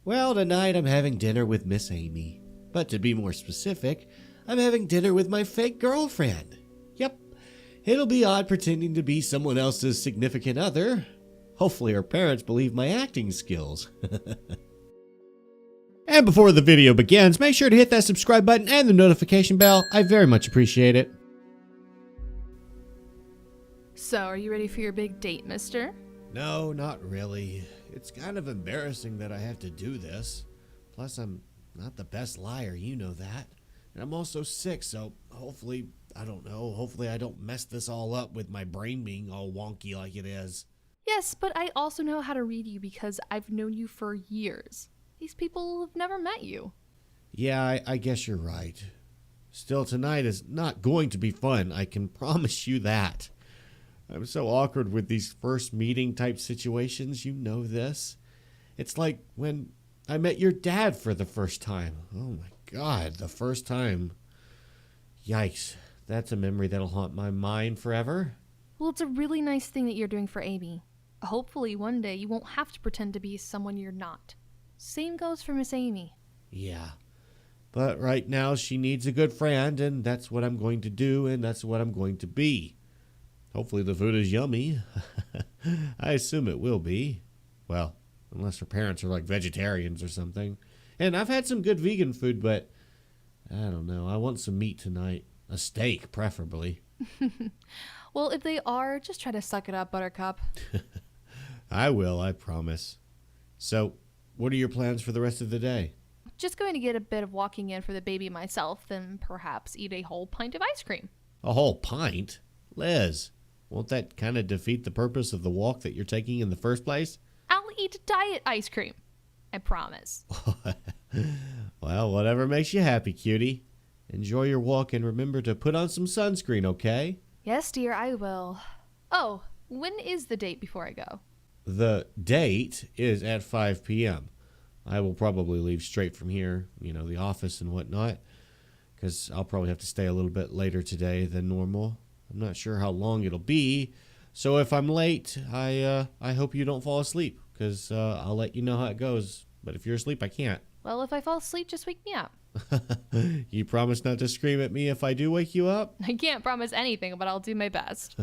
Well, tonight I'm having dinner with Miss Amy. But to be more specific, I'm having dinner with my fake girlfriend. Yep, it'll be odd pretending to be someone else's significant other. Hopefully her parents believe my acting skills. And before the video begins, make sure to hit that subscribe button and the notification bell. I very much appreciate it. So, are you ready for your big date, mister? No, not really. It's kind of embarrassing that I have to do this. Plus, I'm not the best liar, you know that. And I'm also sick, so hopefully I don't mess this all up with my brain being all wonky like it is. Yes, but I also know how to read you because I've known you for years. These people have never met you. Yeah, I guess you're right. Still, tonight is not going to be fun. I can promise you that. I'm so awkward with these first meeting type situations. You know this. It's like when I met your dad for the first time. Oh my God, the first time. Yikes. That's a memory that'll haunt my mind forever. Well, it's a really nice thing that you're doing for Amy. Hopefully one day you won't have to pretend to be someone you're not. Same goes for Miss Amy. Yeah. But right now she needs a good friend, and that's what I'm going to do, and that's what I'm going to be. Hopefully the food is yummy. I assume it will be. Well, unless her parents are like vegetarians or something. And I've had some good vegan food, but I don't know. I want some meat tonight. A steak, preferably. Well, if they are, just try to suck it up, Buttercup. I will, I promise. So, what are your plans for the rest of the day? Just going to get a bit of walking in for the baby myself, then perhaps eat a whole pint of ice cream. A whole pint? Liz, won't that kind of defeat the purpose of the walk that you're taking in the first place? I'll eat diet ice cream. I promise. Well, whatever makes you happy, cutie. Enjoy your walk and remember to put on some sunscreen, okay? Yes, dear, I will. Oh, when is the date before I go? The date is at 5 p.m. I will probably leave straight from here, the office and whatnot, because I'll probably have to stay a little bit later today than normal. I'm not sure how long it'll be, so if I'm late, I hope you don't fall asleep, because I'll let you know how it goes. But if you're asleep, I can't. Well, if I fall asleep, just wake me up. You promise not to scream at me if I do wake you up? I can't promise anything, but I'll do my best.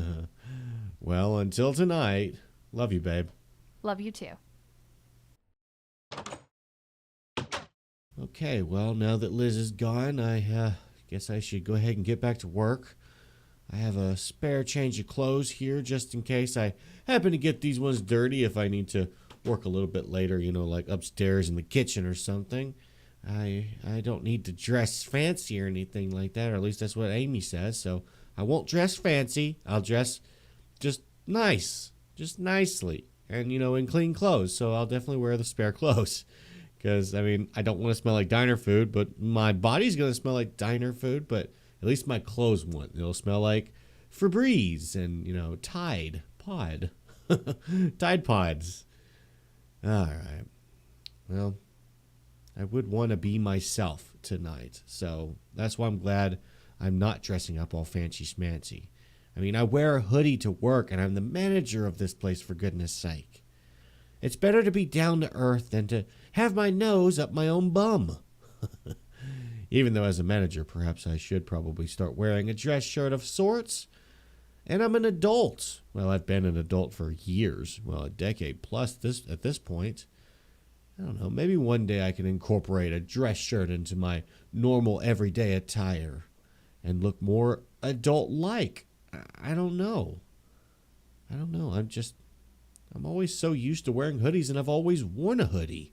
Well, until tonight, love you, babe. Love you too. Okay, well, now that Liz is gone, I guess I should go ahead and get back to work. I have a spare change of clothes here just in case I happen to get these ones dirty if I need to work a little bit later, like upstairs in the kitchen or something. I don't need to dress fancy or anything like that, or at least that's what Amy says, so I won't dress fancy. I'll dress just nice, just nicely, and, in clean clothes, so I'll definitely wear the spare clothes. Because, I don't want to smell like diner food, but my body's going to smell like diner food, but at least my clothes won't. It'll smell like Febreze and, Tide Pod. Tide Pods. All right. Well, I would want to be myself tonight, so that's why I'm glad I'm not dressing up all fancy schmancy. I wear a hoodie to work, and I'm the manager of this place, for goodness sake. It's better to be down to earth than to have my nose up my own bum. Even though as a manager, perhaps I should probably start wearing a dress shirt of sorts. And I'm an adult. Well, I've been an adult for years. Well, a decade plus at this point. I don't know, maybe one day I can incorporate a dress shirt into my normal everyday attire and look more adult-like. I don't know. I'm always so used to wearing hoodies, and I've always worn a hoodie.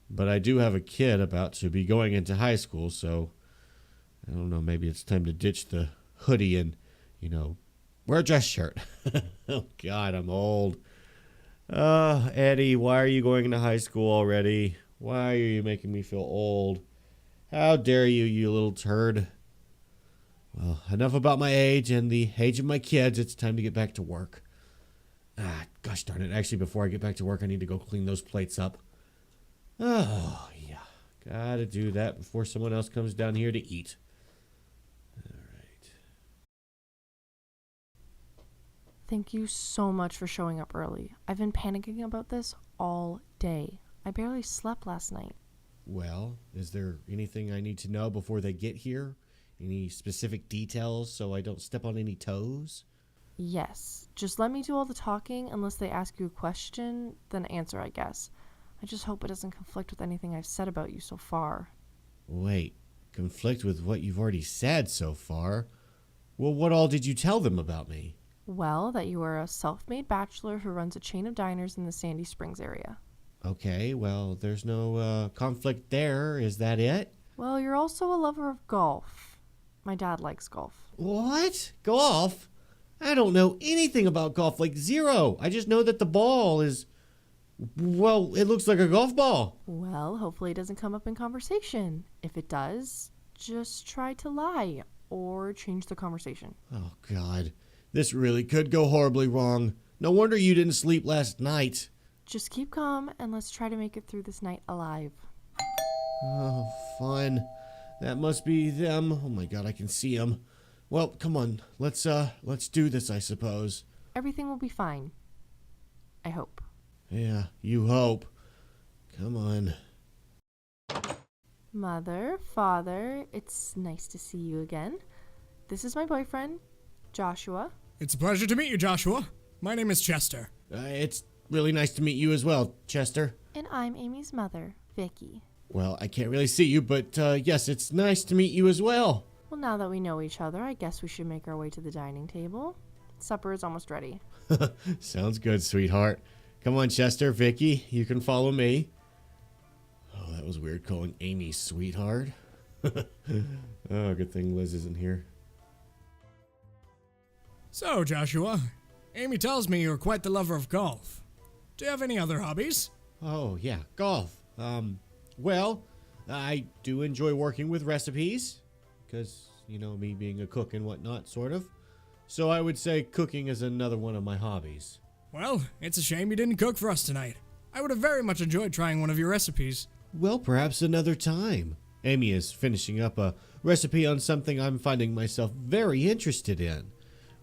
But I do have a kid about to be going into high school, so I don't know, maybe it's time to ditch the hoodie and, wear a dress shirt. Oh, God, I'm old. Eddie, why are you going into high school already? Why are you making me feel old? How dare you, you little turd. Well, enough about my age and the age of my kids. It's time to get back to work. Gosh darn it. Actually, before I get back to work, I need to go clean those plates up. Oh, yeah. Gotta do that before someone else comes down here to eat. All right. Thank you so much for showing up early. I've been panicking about this all day. I barely slept last night. Well, is there anything I need to know before they get here? Any specific details so I don't step on any toes? Yes, just let me do all the talking unless they ask you a question, then answer, I guess. I just hope it doesn't conflict with anything I've said about you so far. Wait, conflict with what you've already said so far? Well, what all did you tell them about me? Well, that you are a self-made bachelor who runs a chain of diners in the Sandy Springs area. Okay, well, there's no conflict there. Is that it? Well, you're also a lover of golf. My dad likes golf. What? Golf? I don't know anything about golf, like zero. I just know that the ball is, well, it looks like a golf ball. Well, hopefully it doesn't come up in conversation. If it does, just try to lie or change the conversation. Oh, God. This really could go horribly wrong. No wonder you didn't sleep last night. Just keep calm and let's try to make it through this night alive. Oh, fun. That must be them. Oh my God, I can see them. Well, come on. Let's do this, I suppose. Everything will be fine. I hope. Yeah, you hope. Come on. Mother, father, it's nice to see you again. This is my boyfriend, Joshua. It's a pleasure to meet you, Joshua. My name is Chester. It's really nice to meet you as well, Chester. And I'm Amy's mother, Vicky. Well, I can't really see you, but yes, it's nice to meet you as well. Well, now that we know each other, I guess we should make our way to the dining table. Supper is almost ready. Sounds good, sweetheart. Come on, Chester, Vicky, you can follow me. Oh, that was weird calling Amy sweetheart. Oh, good thing Liz isn't here. So, Joshua, Amy tells me you're quite the lover of golf. Do you have any other hobbies? Oh, yeah, golf. Well, I do enjoy working with recipes, because, you know, me being a cook and whatnot, sort of. So I would say cooking is another one of my hobbies. Well, it's a shame you didn't cook for us tonight. I would have very much enjoyed trying one of your recipes. Well, perhaps another time. Amy is finishing up a recipe on something I'm finding myself very interested in.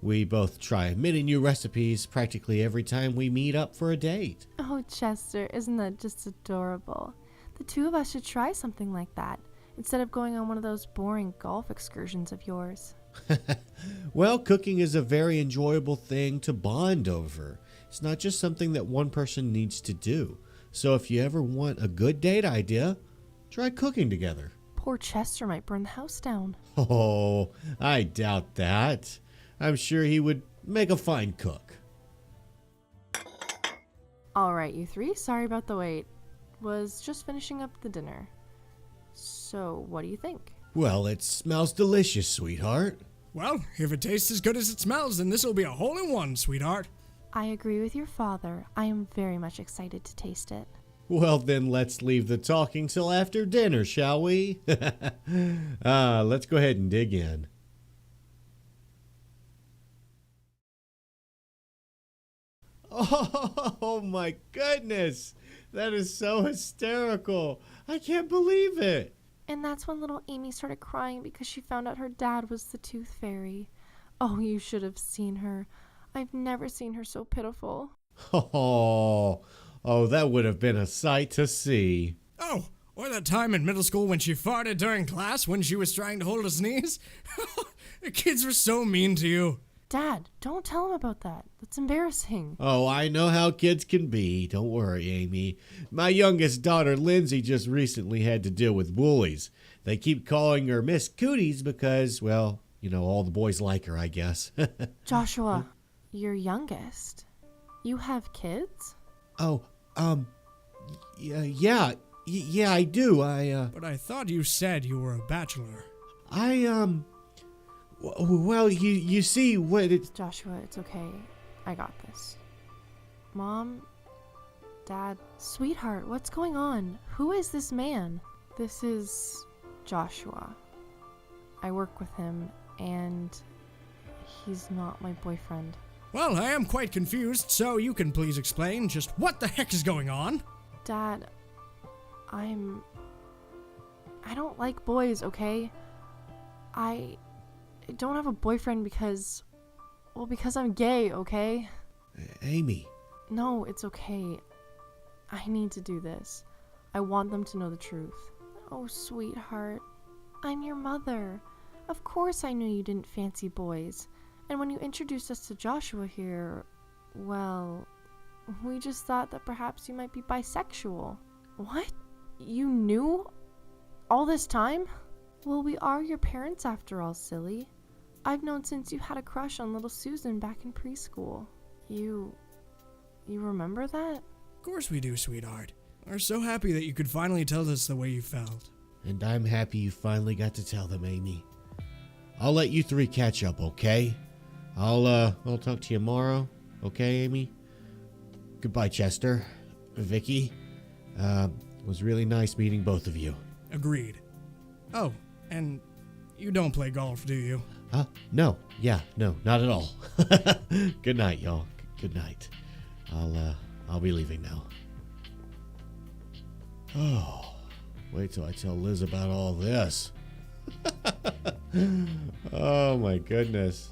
We both try many new recipes practically every time we meet up for a date. Oh, Chester, isn't that just adorable? The two of us should try something like that, instead of going on one of those boring golf excursions of yours. Well, cooking is a very enjoyable thing to bond over. It's not just something that one person needs to do. So if you ever want a good date idea, try cooking together. Poor Chester might burn the house down. Oh, I doubt that. I'm sure he would make a fine cook. All right, you three, sorry about the wait. Was just finishing up the dinner. So, what do you think? Well, it smells delicious, sweetheart. Well, if it tastes as good as it smells, then this will be a hole-in-one, sweetheart. I agree with your father. I am very much excited to taste it. Well, then let's leave the talking till after dinner, shall we? Let's go ahead and dig in. Oh my goodness! That is so hysterical. I can't believe it. And that's when little Amy started crying because she found out her dad was the tooth fairy. Oh, you should have seen her. I've never seen her so pitiful. Oh, that would have been a sight to see. Oh, or that time in middle school when she farted during class when she was trying to hold a sneeze? The kids were so mean to you. Dad, don't tell him about that. That's embarrassing. Oh, I know how kids can be. Don't worry, Amy. My youngest daughter, Lindsay, just recently had to deal with bullies. They keep calling her Miss Cooties because, well, you know, all the boys like her, I guess. Joshua, your youngest. You have kids? Oh, yeah, I do. But I thought you said you were a bachelor. Well, you see, what it's... Joshua, it's okay. I got this. Mom? Dad? Sweetheart, what's going on? Who is this man? This is Joshua. I work with him, and he's not my boyfriend. Well, I am quite confused, so you can please explain just what the heck is going on? Dad, I don't like boys, okay? I don't have a boyfriend because I'm gay, okay? Amy. No, it's okay. I need to do this. I want them to know the truth. Oh, sweetheart. I'm your mother. Of course I knew you didn't fancy boys. And when you introduced us to Joshua here, well, we just thought that perhaps you might be bisexual. What? You knew all this time? Well, we are your parents after all, silly. I've known since you had a crush on little Susan back in preschool. You remember that? Of course we do, sweetheart. We're so happy that you could finally tell us the way you felt. And I'm happy you finally got to tell them, Amy. I'll let you three catch up, okay? I'll talk to you tomorrow, okay, Amy? Goodbye, Chester. Vicky. It was really nice meeting both of you. Agreed. Oh, and you don't play golf, do you? Huh? No. Yeah, no, not at all. Good night, y'all. Good night. I'll be leaving now. Oh, wait till I tell Liz about all this. Oh my goodness.